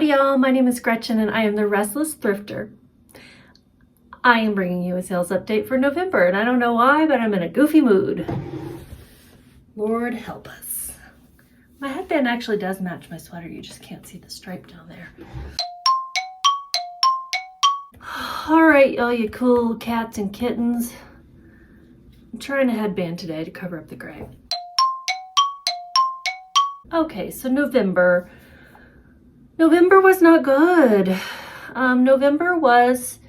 y'all, my name is Gretchen and I am the Restless Thrifter. I am bringing you a sales update for November and I don't know why, but I'm in a goofy mood. Lord help us. My headband actually does match my sweater, you just can't see the stripe down there. All right, all you cool cats and kittens. I'm trying a headband today to cover up the gray. Okay, so November was not good. November was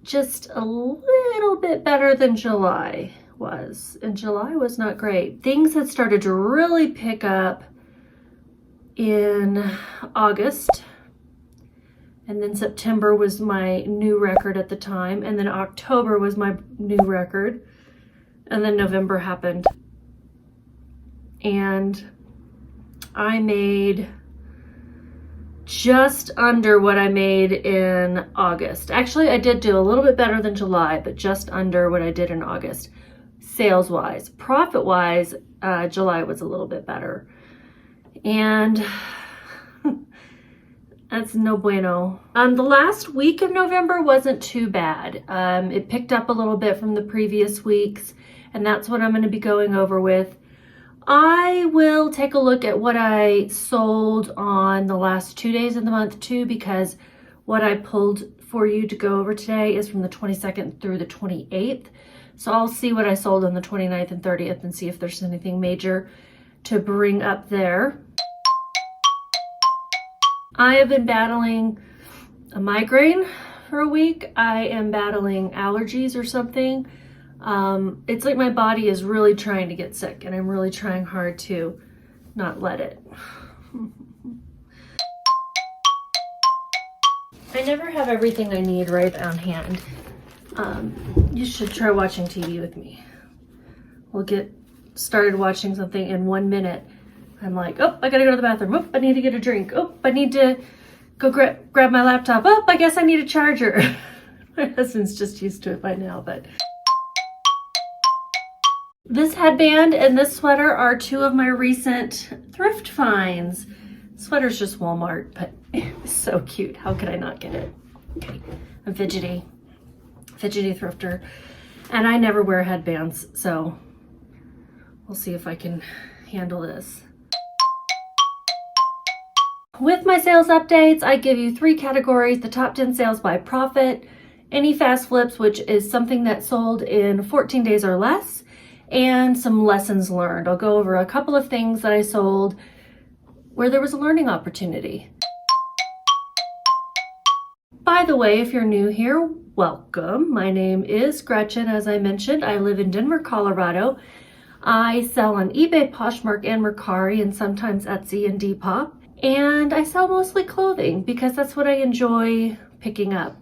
just a little bit better than July was, and July was not great. Things had started to really pick up in August, and then September was my new record at the time, and then October was my new record, and then November happened. And I made just under what I made in August. Actually, I did do a little bit better than July, but just under what I did in August. Sales-wise. Profit-wise, July was a little bit better. And that's no bueno. The last week of November wasn't too bad. It picked up a little bit from the previous weeks, and that's what I'm going to be going over with. I will take a look at what I sold on the last 2 days of the month too, because what I pulled for you to go over today is from the 22nd through the 28th. So I'll see what I sold on the 29th and 30th and see if there's anything major to bring up there. I have been battling a migraine for a week. I am battling allergies or something. It's like my body is really trying to get sick and I'm really trying hard to not let it. I never have everything I need right on hand. You should try watching TV with me. We'll get started watching something in 1 minute. I'm like, oh, I gotta go to the bathroom. Oh, I need to get a drink. Oh, I need to go grab my laptop. Oh, I guess I need a charger. My husband's just used to it by now, but. This headband and this sweater are two of my recent thrift finds. Sweater's just Walmart, but it's so cute. How could I not get it? Okay, I'm fidgety thrifter, and I never wear headbands, so we'll see if I can handle this. With my sales updates, I give you 3 categories: the top 10 sales by profit, any fast flips, which is something that sold in 14 days or less, and some lessons learned. I'll go over a couple of things that I sold where there was a learning opportunity. By the way, if you're new here, welcome. My name is Gretchen. As I mentioned, I live in Denver, Colorado. I sell on eBay, Poshmark, and Mercari, and sometimes Etsy and Depop. And I sell mostly clothing because that's what I enjoy picking up.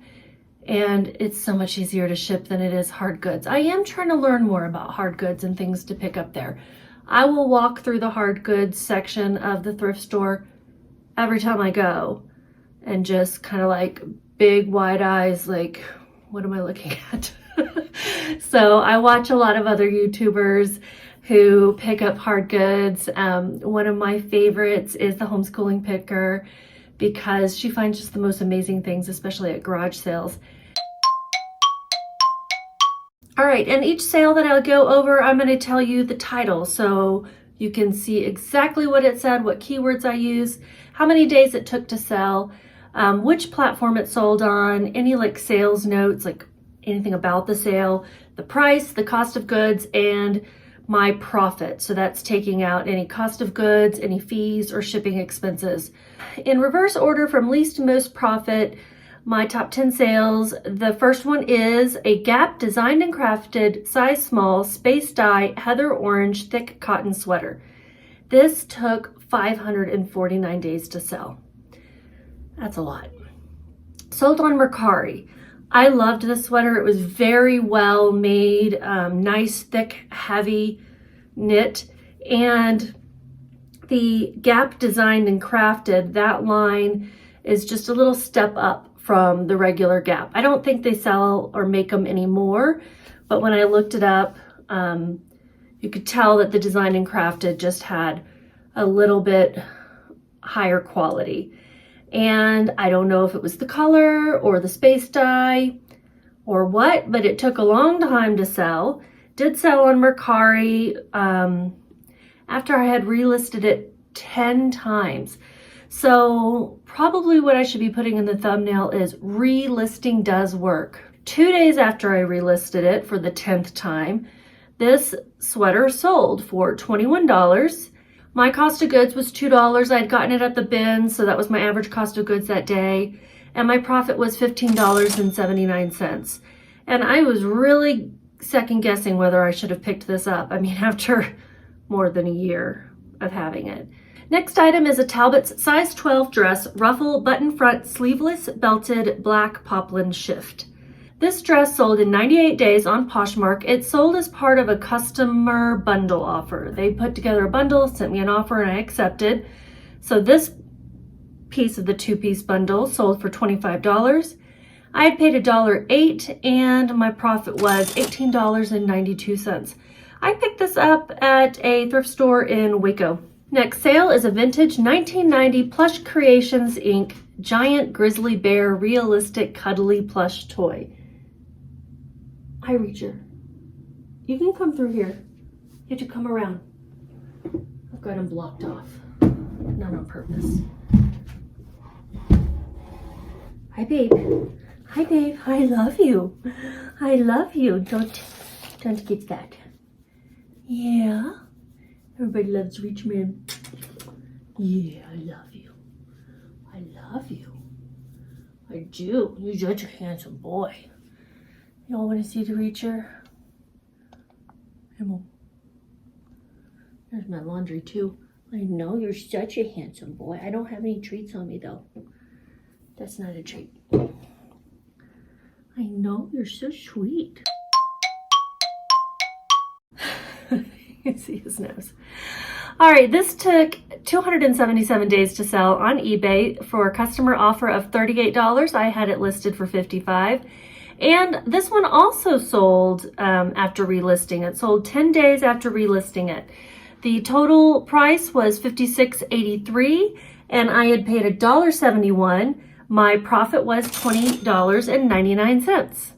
And it's so much easier to ship than it is hard goods. I am trying to learn more about hard goods and things to pick up there. I will walk through the hard goods section of the thrift store every time I go and just kind of like big wide eyes, like, what am I looking at? So I watch a lot of other YouTubers who pick up hard goods. One of my favorites is the Homeschooling Picker because she finds just the most amazing things, especially at garage sales. All right, and each sale that I'll go over, I'm going to tell you the title so you can see exactly what it said, what keywords I use, how many days it took to sell, which platform it sold on, any like sales notes, like anything about the sale, the price, the cost of goods, and my profit. So that's taking out any cost of goods, any fees, or shipping expenses. In reverse order from least to most profit, my top 10 sales. The first one is a Gap designed and crafted size small space dye heather orange thick cotton sweater. This took 549 days to sell. That's a lot. Sold on Mercari. I loved this sweater. It was very well made, nice, thick, heavy knit. And the Gap designed and crafted, that line is just a little step up from the regular Gap. I don't think they sell or make them anymore, but when I looked it up, you could tell that the designed and crafted just had a little bit higher quality. And I don't know if it was the color or the space dye or what, but it took a long time to sell. Did sell on Mercari after I had relisted it 10 times. So probably what I should be putting in the thumbnail is relisting does work. 2 days after I relisted it for the 10th time, this sweater sold for $21. My cost of goods was $2. I had gotten it at the bin, so that was my average cost of goods that day. And my profit was $15.79. And I was really second guessing whether I should have picked this up. I mean, after more than a year of having it. Next item is a Talbot's size 12 dress, ruffle, button front, sleeveless, belted, black poplin shift. This dress sold in 98 days on Poshmark. It sold as part of a customer bundle offer. They put together a bundle, sent me an offer, and I accepted. So this piece of the two-piece bundle sold for $25. I had paid $1.08 and my profit was $18.92. I picked this up at a thrift store in Waco. Next sale is a vintage 1990 Plush Creations Inc. giant grizzly bear realistic cuddly plush toy. Hi, Reacher. You can come through here. You have to come around. I've got him blocked off. Not on purpose. Hi, babe. Hi, babe. I love you. I love you. Don't get that. Yeah. Everybody loves Reachman. Yeah, I love you. I love you. I do. You're such a handsome boy. Y'all want to see the Reacher? Come on. There's my laundry too. I know you're such a handsome boy. I don't have any treats on me though. That's not a treat. I know you're so sweet. You can see his nose. All right, this took 277 days to sell on eBay for a customer offer of $38. I had it listed for $55. And this one also sold after relisting. It sold 10 days after relisting it. The total price was $56.83 and I had paid $1.71. My profit was $20.99.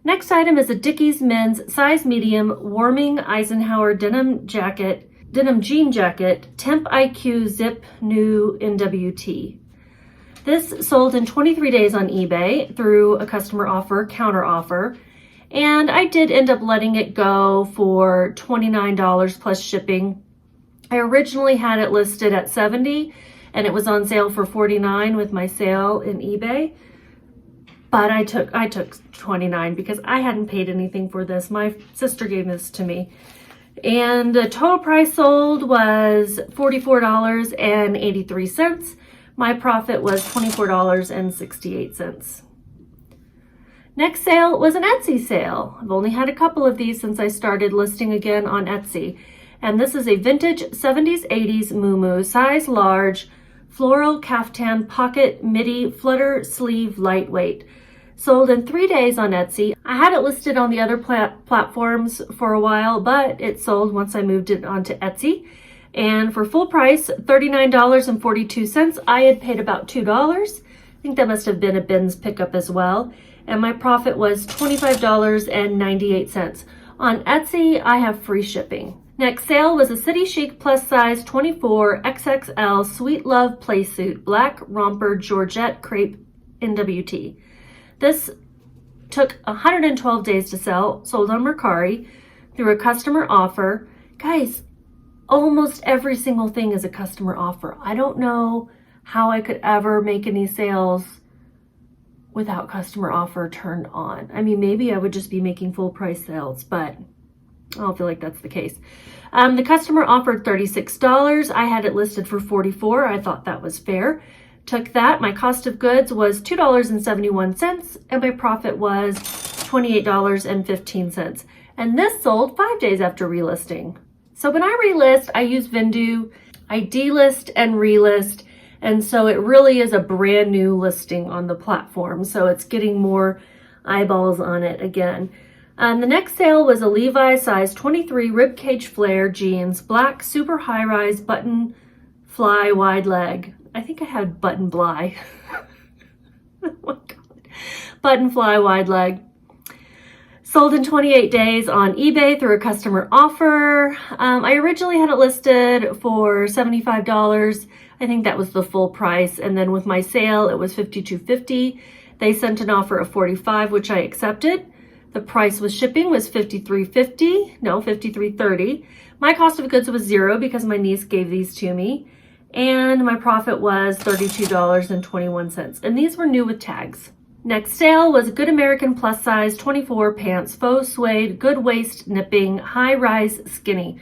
Next item is a Dickies men's size medium warming Eisenhower denim jean jacket, Temp IQ Zip New NWT. This sold in 23 days on eBay through a customer offer, counter offer, and I did end up letting it go for $29 plus shipping. I originally had it listed at $70 and it was on sale for $49 with my sale in eBay. But I took $29 because I hadn't paid anything for this. My sister gave this to me. And the total price sold was $44.83. My profit was $24.68. Next sale was an Etsy sale. I've only had a couple of these since I started listing again on Etsy. And this is a vintage 70s, 80s muumuu, size large, floral caftan pocket midi flutter sleeve lightweight. Sold in 3 days on Etsy. I had it listed on the other platforms for a while, but it sold once I moved it onto Etsy. And for full price, $39.42. I had paid about $2. I think that must have been a bins pickup as well. And my profit was $25.98. On Etsy, I have free shipping. Next sale was a City Chic plus size 24 XXL Sweet Love Playsuit, black romper Georgette crepe NWT. This took 112 days to sell, sold on Mercari through a customer offer. Guys, almost every single thing is a customer offer. I don't know how I could ever make any sales without customer offer turned on. I mean, maybe I would just be making full price sales, but I don't feel like that's the case. The customer offered $36. I had it listed for $44. I thought that was fair. Took that. My cost of goods was $2.71 and my profit was $28.15. And this sold 5 days after relisting. So when I relist, I use Vindu. I delist and relist. And so it really is a brand new listing on the platform. So it's getting more eyeballs on it again. The next sale was a Levi's size 23 ribcage flare jeans, black super high-rise button fly wide leg. I think I had button fly. Oh my God. Button fly wide leg. Sold in 28 days on eBay through a customer offer. I originally had it listed for $75. I think that was the full price. And then with my sale, it was $52.50. They sent an offer of $45, which I accepted. The price with shipping was $53.50. No, $53.30. My cost of goods was $0 because my niece gave these to me. And my profit was $32.21. And these were new with tags. Next sale was a Good American plus size 24 pants, faux suede, good waist nipping, high rise skinny.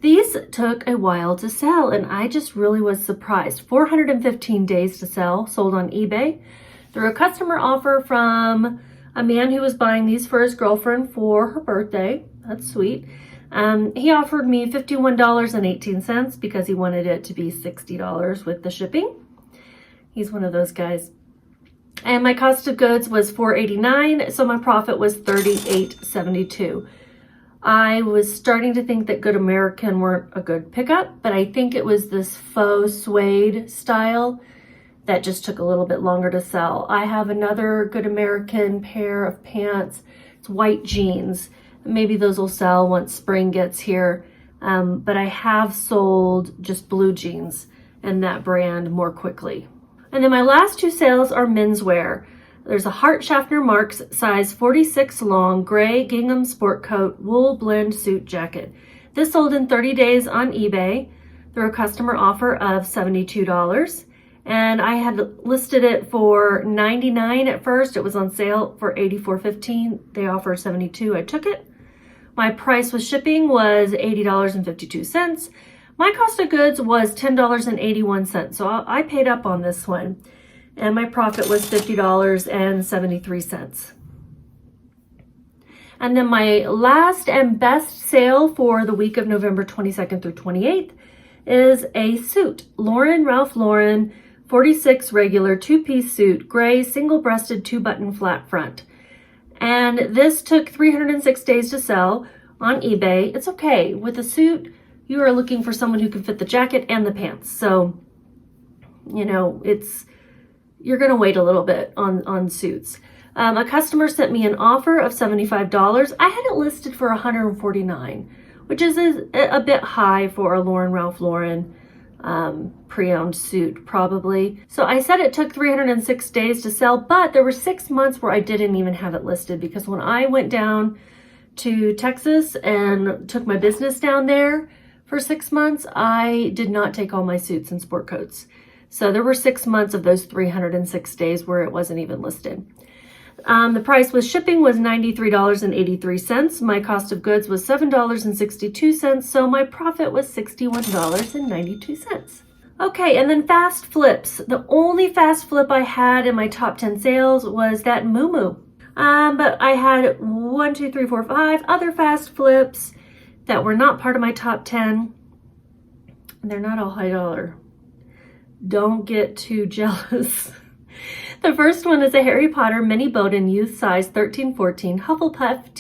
These took a while to sell and I just really was surprised. 415 days to sell, sold on eBay through a customer offer from a man who was buying these for his girlfriend for her birthday. That's sweet. He offered me $51.18 because he wanted it to be $60 with the shipping. He's one of those guys. And my cost of goods was $4.89, so my profit was $38.72. I was starting to think that Good American weren't a good pickup, but I think it was this faux suede style that just took a little bit longer to sell. I have another Good American pair of pants. It's white jeans. Maybe those will sell once spring gets here, but I have sold just blue jeans and that brand more quickly. And then my last two sales are menswear. There's a Hart Schaffner Marks size 46 long gray gingham sport coat wool blend suit jacket. This sold in 30 days on eBay through a customer offer of $72. And I had listed it for $99 at first. It was on sale for $84.15. They offered $72. I took it. My price with shipping was $80.52. My cost of goods was $10.81, so I paid up on this one. And my profit was $50.73. And then my last and best sale for the week of November 22nd through 28th is a suit. Ralph Lauren 46 regular two-piece suit, gray, single-breasted, two-button flat front. And this took 306 days to sell on eBay. It's okay. With a suit, you are looking for someone who can fit the jacket and the pants. So, you know, you're going to wait a little bit on suits. A customer sent me an offer of $75. I had it listed for $149, which is a bit high for a Ralph Lauren pre-owned suit, probably. So I said it took 306 days to sell, but there were 6 months where I didn't even have it listed because when I went down to Texas and took my business down there, for 6 months, I did not take all my suits and sport coats. So there were 6 months of those 306 days where it wasn't even listed. The price with shipping was $93.83. My cost of goods was $7.62. So my profit was $61.92. Okay, and then fast flips. The only fast flip I had in my top 10 sales was that Moo. But I had 1, 2, 3, 4, 5 other fast flips that were not part of my top 10. And they're not all high dollar. Don't get too jealous. The first one is a Harry Potter mini Bowden youth size 13-14 Hufflepuff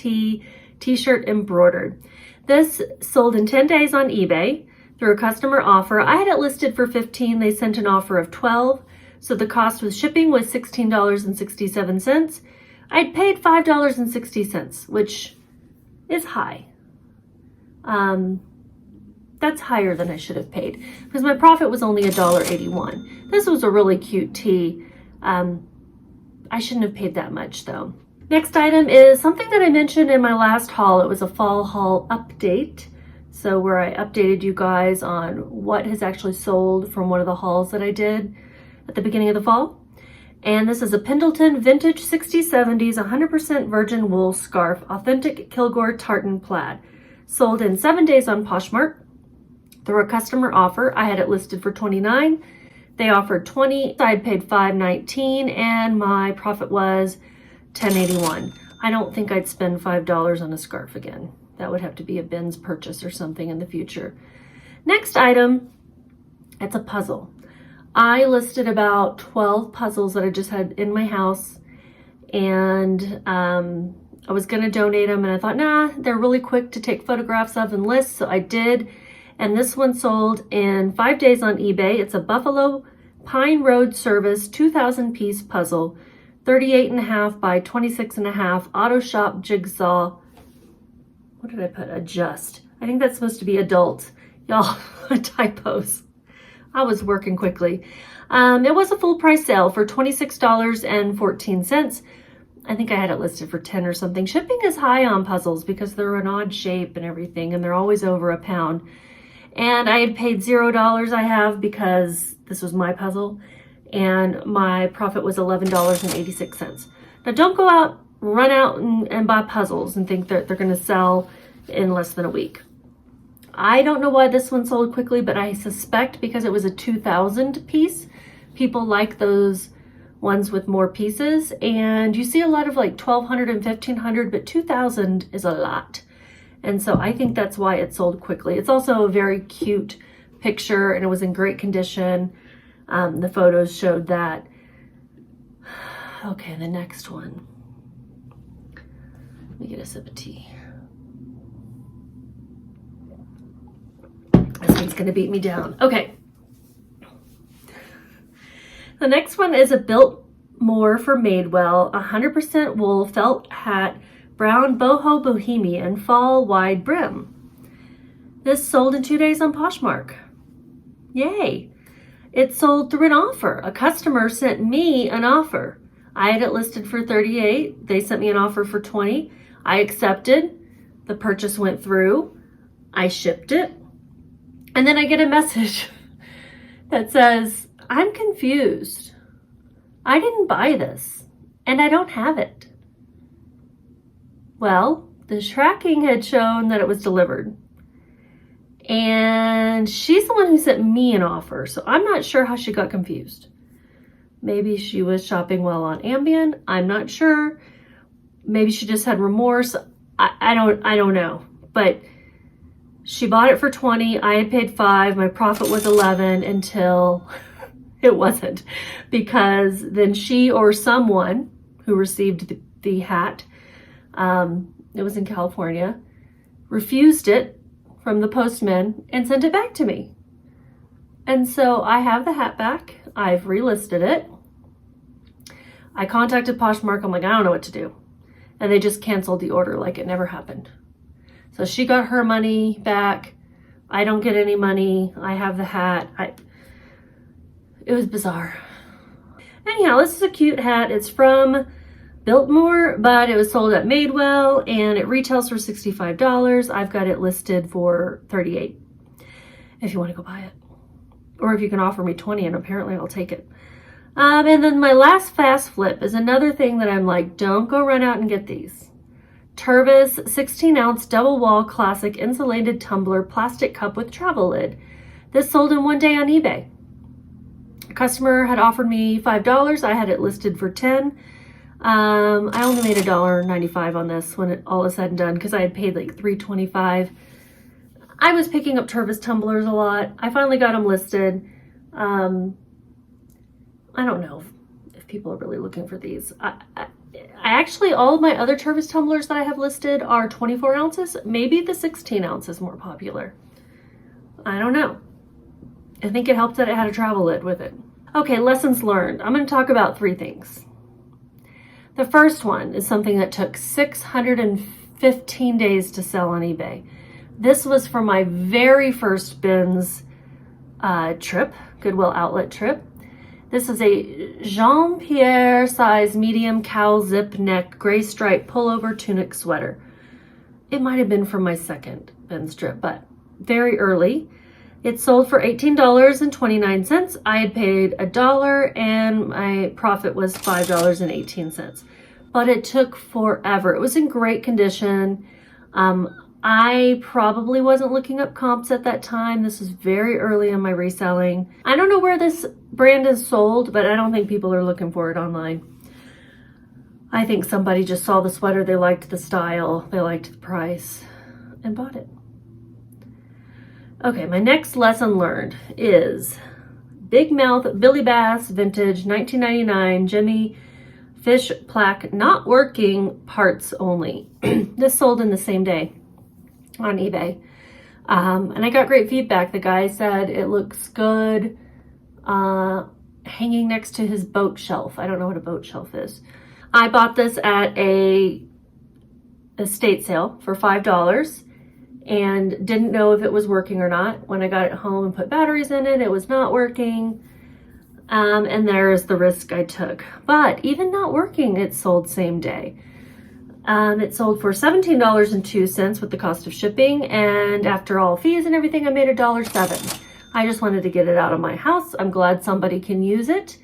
t-shirt embroidered. This sold in 10 days on eBay through a customer offer. I had it listed for $15. They sent an offer of $12. So the cost with shipping was $16.67. I'd paid $5.60, which is high. That's higher than I should have paid because my profit was only $1.81. This was a really cute tee. I shouldn't have paid that much though. Next item is something that I mentioned in my last haul. It was a fall haul update. So where I updated you guys on what has actually sold from one of the hauls that I did at the beginning of the fall. And this is a Pendleton vintage 60s, 70s, 100% virgin wool scarf, authentic Kilgore tartan plaid. Sold in 7 days on Poshmark through a customer offer. I had it listed for $29. They offered $20. I had paid $5.19 and my profit was $10.81. I don't think I'd spend $5 on a scarf again. That would have to be a Ben's purchase or something in the future. Next item, it's a puzzle. I listed about 12 puzzles that I just had in my house, and I was going to donate them, and I thought, nah, they're really quick to take photographs of and list, so I did. And this one sold in 5 days on eBay. It's a buffalo Pine Road Service 2,000 piece puzzle, 38.5 by 26.5 auto shop jigsaw. What did I put? Adjust. I think that's supposed to be adult. Y'all, typos. I was working quickly. It was a full price sale for $26.14. I think I had it listed for 10 or something. Shipping is high on puzzles because they're an odd shape and everything, and they're always over a pound. And I had paid $0 I have because this was my puzzle, and my profit was $11.86. Now don't go out, run out and buy puzzles and think that they're gonna sell in less than a week. I don't know why this one sold quickly, but I suspect because it was a 2,000 piece, people like those ones with more pieces, and you see a lot of like 1,200 and 1,500, but 2,000 is a lot. And so I think that's why it sold quickly. It's also a very cute picture, and it was in great condition. The photos showed that. Okay, the next one. Let me get a sip of tea. This one's gonna beat me down. Okay. The next one is a Built More for Madewell, 100% wool felt hat, brown boho bohemian, fall wide brim. This sold in 2 days on Poshmark. Yay. It sold through an offer. A customer sent me an offer. I had it listed for 38. They sent me an offer for 20. I accepted. The purchase went through. I shipped it. And then I get a message that says, I'm confused. I didn't buy this, and I don't have it. Well, the tracking had shown that it was delivered. And she's the one who sent me an offer, so I'm not sure how she got confused. Maybe she was shopping while on Ambien. I'm not sure. Maybe she just had remorse. I don't know. But she bought it for 20. I had paid 5. My profit was 11 until it wasn't, because then she or someone who received the hat, it was in California, refused it from the postman and sent it back to me. And so I have the hat back. I've relisted it. I contacted Poshmark. I'm like, I don't know what to do. And they just canceled the order like it never happened. So she got her money back. I don't get any money. I have the hat. It was bizarre. Anyhow, this is a cute hat. It's from Biltmore, but it was sold at Madewell, and it retails for $65. I've got it listed for $38 if you want to go buy it. Or if you can offer me 20, and apparently I'll take it. And then my last fast flip is another thing that I'm like, don't go run out and get these. Tervis 16-ounce double wall classic insulated tumbler plastic cup with travel lid. This sold in 1 day on eBay. A customer had offered me $5. I had it listed for $10. I only made $1.95 on this when it all is said and done, because I had paid like $3.25. I was picking up Tervis tumblers a lot. I finally got them listed. I don't know if people are really looking for these. I actually, all of my other Tervis tumblers that I have listed are 24 ounces. Maybe the 16 ounce is more popular. I don't know. I think it helped that it had a travel lid with it. Okay, lessons learned. I'm going to talk about 3 things. The first one is something that took 615 days to sell on eBay. This was for my very first bins trip, Goodwill outlet trip. This is a Jean-Pierre size medium cowl zip neck gray stripe pullover tunic sweater. It might have been from my second bins trip, but very early. It sold for $18.29. I had paid $1 and my profit was $5.18. But it took forever. It was in great condition. I probably wasn't looking up comps at that time. This was very early in my reselling. I don't know where this brand is sold, but I don't think people are looking for it online. I think somebody just saw the sweater, they liked the style, they liked the price, and bought it. Okay, my next lesson learned is Big Mouth Billy Bass Vintage 1999 Jimmy Fish Plaque Not Working Parts Only. This sold in the same day on eBay. And I got great feedback. The guy said it looks good. And hanging next to his boat shelf. I don't know what a boat shelf is. I bought this at a estate sale for $5 and didn't know if it was working or not. When I got it home and put batteries in it, it was not working. And there's the risk I took. But even not working, it sold same day. It sold for $17.02 with the cost of shipping, and after all fees and everything, I made $1.07. I just wanted to get it out of my house. I'm glad somebody can use it.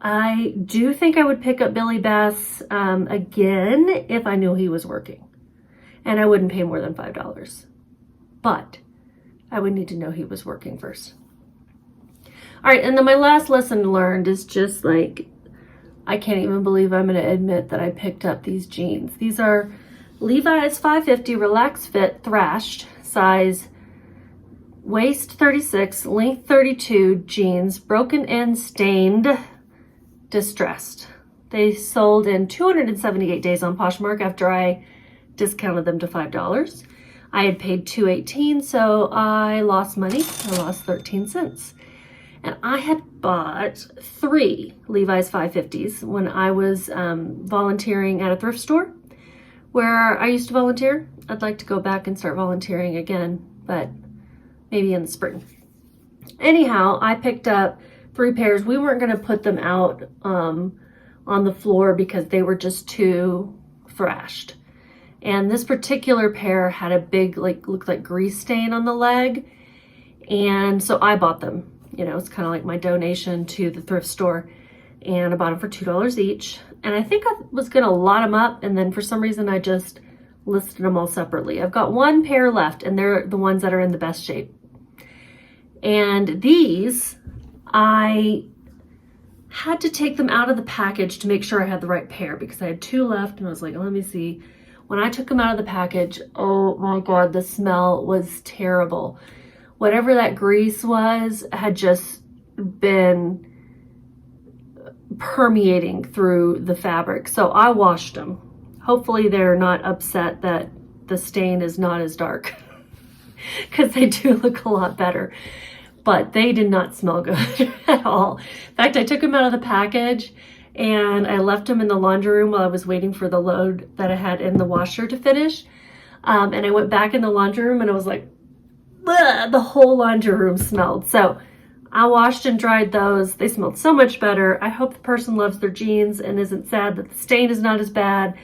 I do think I would pick up Billy Bass again if I knew he was working, and I wouldn't pay more than $5. But I would need to know he was working first. All right, and then my last lesson learned is just like, I can't even believe I'm going to admit that I picked up these jeans. These are Levi's 550 Relax Fit Thrashed, size waist 36, length 32 jeans, broken and stained, distressed. They sold in 278 days on Poshmark after I discounted them to $5. I had paid $2.18, so I lost money. I lost 13 cents. And I had bought 3 Levi's 550s when I was volunteering at a thrift store where I used to volunteer. I'd like to go back and start volunteering again, but maybe in the spring. Anyhow, I picked up 3 pairs. We weren't going to put them out on the floor because they were just too thrashed. And this particular pair had a big, looked like grease stain on the leg. And so I bought them. You know, it's kind of like my donation to the thrift store, and I bought them for $2 each. And I think I was going to lot them up, and then for some reason I just listed them all separately. I've got 1 pair left, and they're the ones that are in the best shape. And these, I had to take them out of the package to make sure I had the right pair because I had 2 left, and I was like, let me see. When I took them out of the package, oh my God, the smell was terrible. Whatever that grease was had just been permeating through the fabric. So I washed them. Hopefully they're not upset that the stain is not as dark because they do look a lot better. But they did not smell good at all. In fact, I took them out of the package and I left them in the laundry room while I was waiting for the load that I had in the washer to finish. And I went back in the laundry room and I was like, bleh, the whole laundry room smelled. So I washed and dried those. They smelled so much better. I hope the person loves their jeans and isn't sad that the stain is not as bad,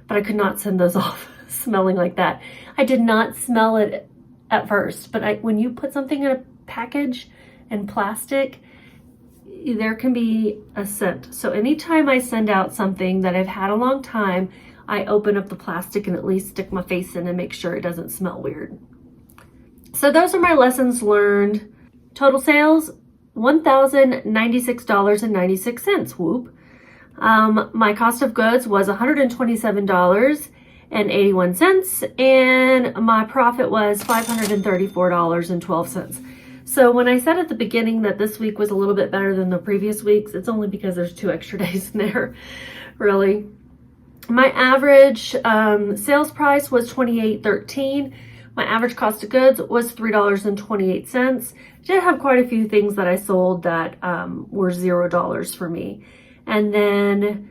but I could not send those off smelling like that. I did not smell it at first, but when you put something in a package and plastic, there can be a scent. So anytime I send out something that I've had a long time, I open up the plastic and at least stick my face in and make sure it doesn't smell weird. So those are my lessons learned. Total sales, $1,096.96. Whoop. My cost of goods was $127.81, and my profit was $534.12. So when I said at the beginning that this week was a little bit better than the previous weeks, it's only because there's 2 extra days in there, really. My average sales price was $28.13. My average cost of goods was $3.28. Did have quite a few things that I sold that were $0 for me. And then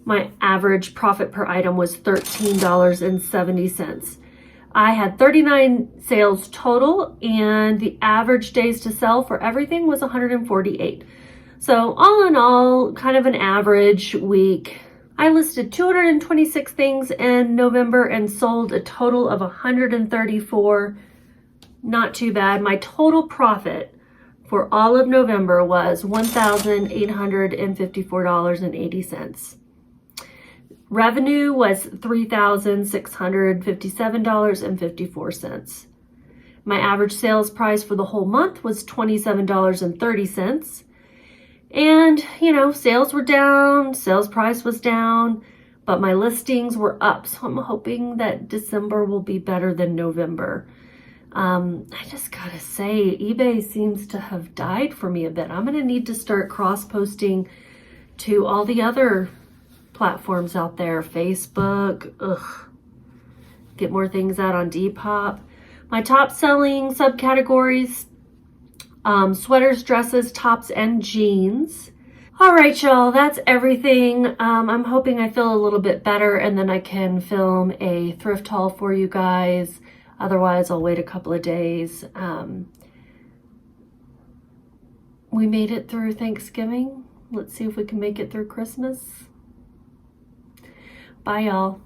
my average profit per item was $13.70. I had 39 sales total, and the average days to sell for everything was 148. So all in all, kind of an average week. I listed 226 things in November and sold a total of 134. Not too bad. My total profit for all of November was $1,854.80. Revenue was $3,657.54. My average sales price for the whole month was $27.30. And, you know, sales were down, sales price was down, but my listings were up. So I'm hoping that December will be better than November. I just gotta say, eBay seems to have died for me a bit. I'm gonna need to start cross-posting to all the other platforms out there. Facebook, get more things out on Depop. My top selling subcategories, sweaters, dresses, tops, and jeans. All right, y'all, that's everything. I'm hoping I feel a little bit better and then I can film a thrift haul for you guys. Otherwise, I'll wait a couple of days. We made it through Thanksgiving. Let's see if we can make it through Christmas. Bye, y'all.